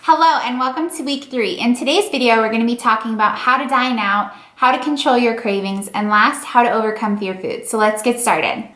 Hello and welcome to week 3. In today's video, we're going to be talking about how to dine out, how to control your cravings, and last, how to overcome fear food. So let's get started.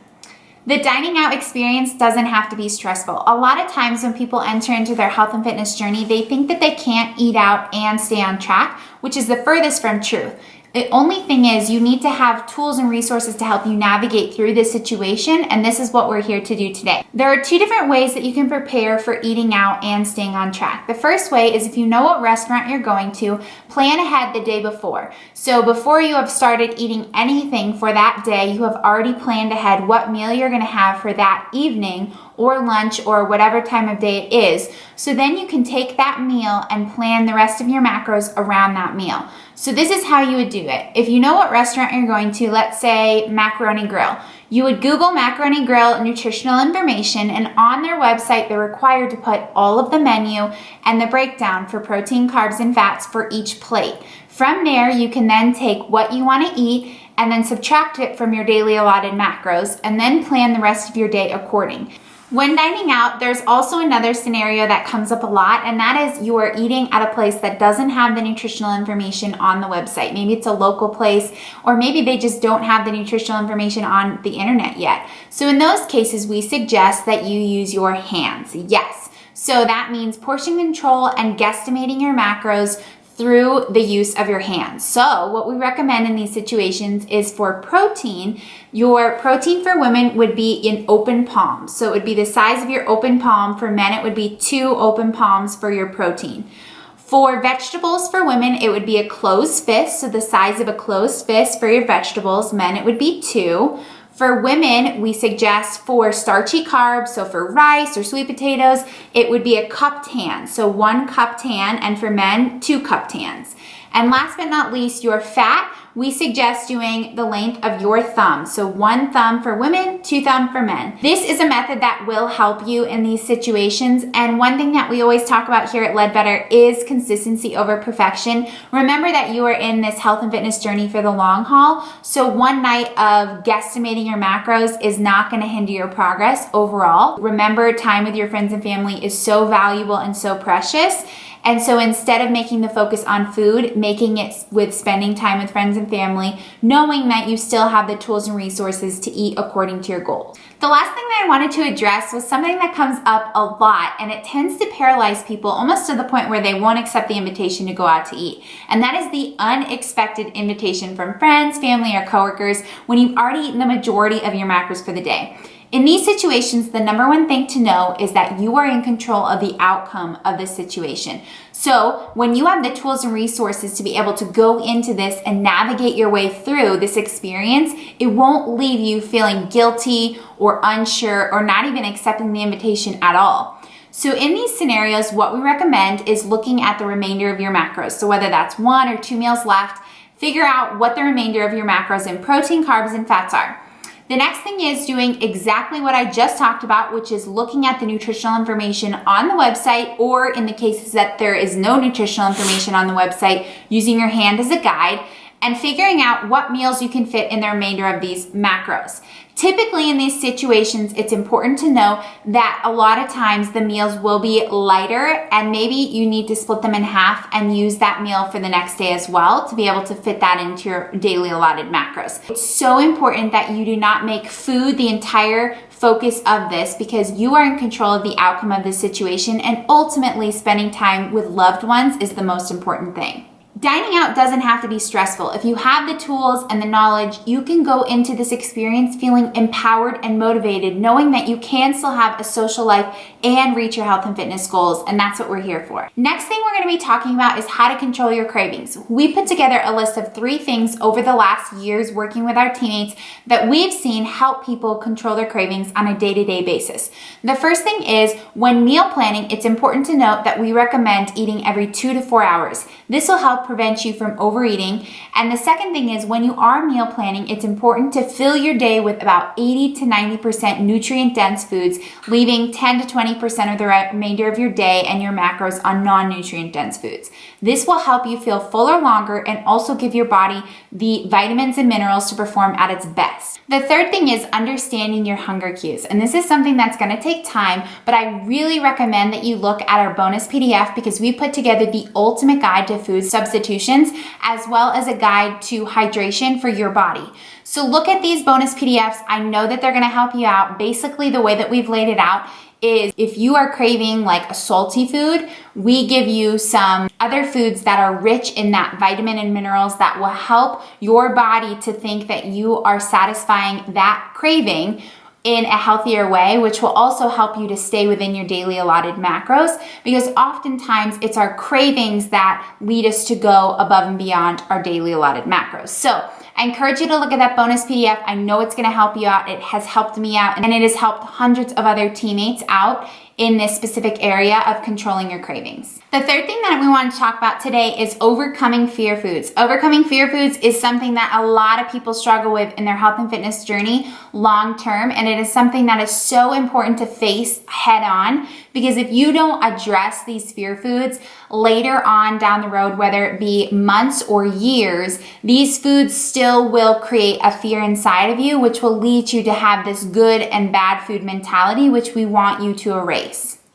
The dining out experience doesn't have to be stressful. A lot of times when people enter into their health and fitness journey, they think that they can't eat out and stay on track, which is the furthest from truth. The only thing is you need to have tools and resources to help you navigate through this situation, and this is what we're here to do today. There are 2 different ways that you can prepare for eating out and staying on track. The first way is if you know what restaurant you're going to, plan ahead the day before. So before you have started eating anything for that day, you have already planned ahead what meal you're going to have for that evening or lunch or whatever time of day it is. So then you can take that meal and plan the rest of your macros around that meal. So this is how you would do it. If you know what restaurant you're going to, let's say Macaroni Grill, you would Google Macaroni Grill nutritional information, and on their website, they're required to put all of the menu and the breakdown for protein, carbs, and fats for each plate. From there, you can then take what you want to eat and then subtract it from your daily allotted macros, and then plan the rest of your day according. When dining out, there's also another scenario that comes up a lot, and that is you are eating at a place that doesn't have the nutritional information on the website. Maybe it's a local place, or maybe they just don't have the nutritional information on the internet yet. So in those cases, we suggest that you use your hands. Yes. So that means portion control and guesstimating your macros through the use of your hands. So what we recommend in these situations is for protein, your protein for women would be in open palms. So it would be the size of your open palm. For men, it would be 2 open palms for your protein. For vegetables for women, it would be a closed fist. So the size of a closed fist for your vegetables. Men, it would be 2. For women, we suggest for starchy carbs, so for rice or sweet potatoes, it would be a cupped hand. So 1 cupped hand, and for men, 2 cupped hands. And last but not least, your fat, we suggest doing the length of your thumb. So 1 thumb for women, 2 thumb for men. This is a method that will help you in these situations. And one thing that we always talk about here at Ledbetter is consistency over perfection. Remember that you are in this health and fitness journey for the long haul. So one night of guesstimating your macros is not going to hinder your progress overall. Remember, time with your friends and family is so valuable and so precious. And so instead of making the focus on food, making it with spending time with friends and family, knowing that you still have the tools and resources to eat according to your goals. The last thing that I wanted to address was something that comes up a lot, and it tends to paralyze people almost to the point where they won't accept the invitation to go out to eat. And that is the unexpected invitation from friends, family, or coworkers when you've already eaten the majority of your macros for the day. In these situations, the number one thing to know is that you are in control of the outcome of the situation. So when you have the tools and resources to be able to go into this and navigate your way through this experience, it won't leave you feeling guilty or unsure or not even accepting the invitation at all. So in these scenarios, what we recommend is looking at the remainder of your macros. So whether that's 1 or 2 meals left, figure out what the remainder of your macros in protein, carbs, and fats are. The next thing is doing exactly what I just talked about, which is looking at the nutritional information on the website, or in the cases that there is no nutritional information on the website, using your hand as a guide and figuring out what meals you can fit in the remainder of these macros. Typically in these situations, it's important to know that a lot of times the meals will be lighter, and maybe you need to split them in half and use that meal for the next day as well to be able to fit that into your daily allotted macros. It's so important that you do not make food the entire focus of this, because you are in control of the outcome of this situation, and ultimately spending time with loved ones is the most important thing. Dining out doesn't have to be stressful. If you have the tools and the knowledge, you can go into this experience feeling empowered and motivated, knowing that you can still have a social life and reach your health and fitness goals, and that's what we're here for. Next thing we're going to be talking about is how to control your cravings. We put together a list of 3 things over the last years working with our teammates that we've seen help people control their cravings on a day-to-day basis. The first thing is, when meal planning, it's important to note that we recommend eating every 2 to 4 hours. This will help prevent you from overeating. And the second thing is, when you are meal planning, it's important to fill your day with about 80 to 90% nutrient dense foods, leaving 10 to 20% 20% of the remainder of your day and your macros on non-nutrient dense foods. This will help you feel fuller longer and also give your body the vitamins and minerals to perform at its best. The third thing is understanding your hunger cues. And this is something that's going to take time, but I really recommend that you look at our bonus PDF because we put together the ultimate guide to food substitutions as well as a guide to hydration for your body. So look at these bonus PDFs. I know that they're going to help you out. Basically, the way that we've laid it out is if you are craving like a salty food, we give you some other foods that are rich in that vitamin and minerals that will help your body to think that you are satisfying that craving in a healthier way, which will also help you to stay within your daily allotted macros, because oftentimes it's our cravings that lead us to go above and beyond our daily allotted macros. So I encourage you to look at that bonus PDF. I know it's going to help you out. It has helped me out, and it has helped hundreds of other teammates out in this specific area of controlling your cravings. The third thing that we want to talk about today is overcoming fear foods. Overcoming fear foods is something that a lot of people struggle with in their health and fitness journey long term, and it is something that is so important to face head on, because if you don't address these fear foods later on down the road, whether it be months or years, these foods still will create a fear inside of you, which will lead you to have this good and bad food mentality, which we want you to erase.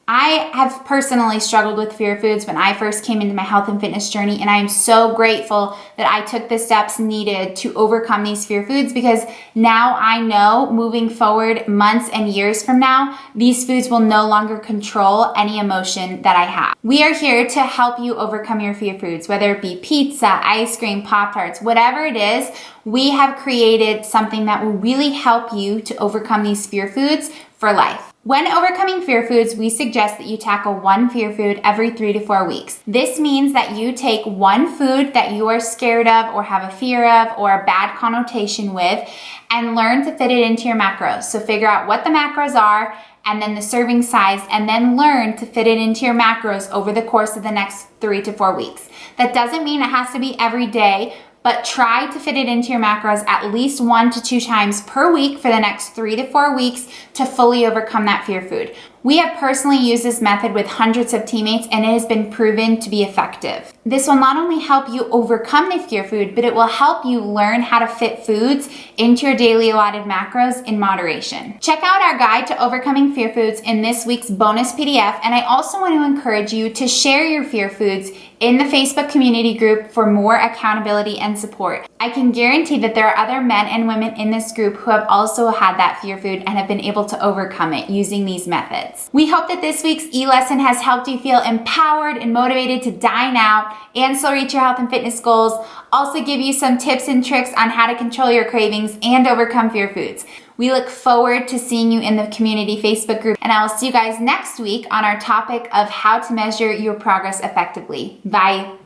I have personally struggled with fear foods when I first came into my health and fitness journey, and I am so grateful that I took the steps needed to overcome these fear foods, because now I know moving forward months and years from now, these foods will no longer control any emotion that I have. We are here to help you overcome your fear foods, whether it be pizza, ice cream, Pop-Tarts, whatever it is. We have created something that will really help you to overcome these fear foods for life. When overcoming fear foods, we suggest that you tackle one fear food every 3 to 4 weeks. This means that you take one food that you are scared of or have a fear of or a bad connotation with and learn to fit it into your macros. So figure out what the macros are and then the serving size, and then learn to fit it into your macros over the course of the next 3 to 4 weeks. That doesn't mean it has to be every day, but try to fit it into your macros at least 1 to 2 times per week for the next 3 to 4 weeks to fully overcome that fear food. We have personally used this method with hundreds of teammates, and it has been proven to be effective. This will not only help you overcome the fear food, but it will help you learn how to fit foods into your daily allotted macros in moderation. Check out our guide to overcoming fear foods in this week's bonus PDF, and I also want to encourage you to share your fear foods in the Facebook community group for more accountability and support. I can guarantee that there are other men and women in this group who have also had that fear food and have been able to overcome it using these methods. We hope that this week's e-lesson has helped you feel empowered and motivated to dine out and still reach your health and fitness goals, also give you some tips and tricks on how to control your cravings and overcome fear foods. We look forward to seeing you in the community Facebook group, and I will see you guys next week on our topic of how to measure your progress effectively. Bye.